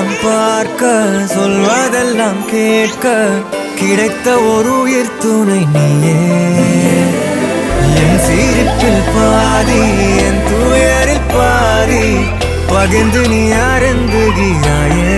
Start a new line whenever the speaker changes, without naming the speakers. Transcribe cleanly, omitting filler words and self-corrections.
முகம் பார்க்க சொல்வதெல்லாம் கேட்க கிடைத்த ஒரு உயிர் துணை நீயே என் சிரிப்பில் பாதி என் துயரில் பாதி பகிர்ந்து நீ அருந்துகிறாயே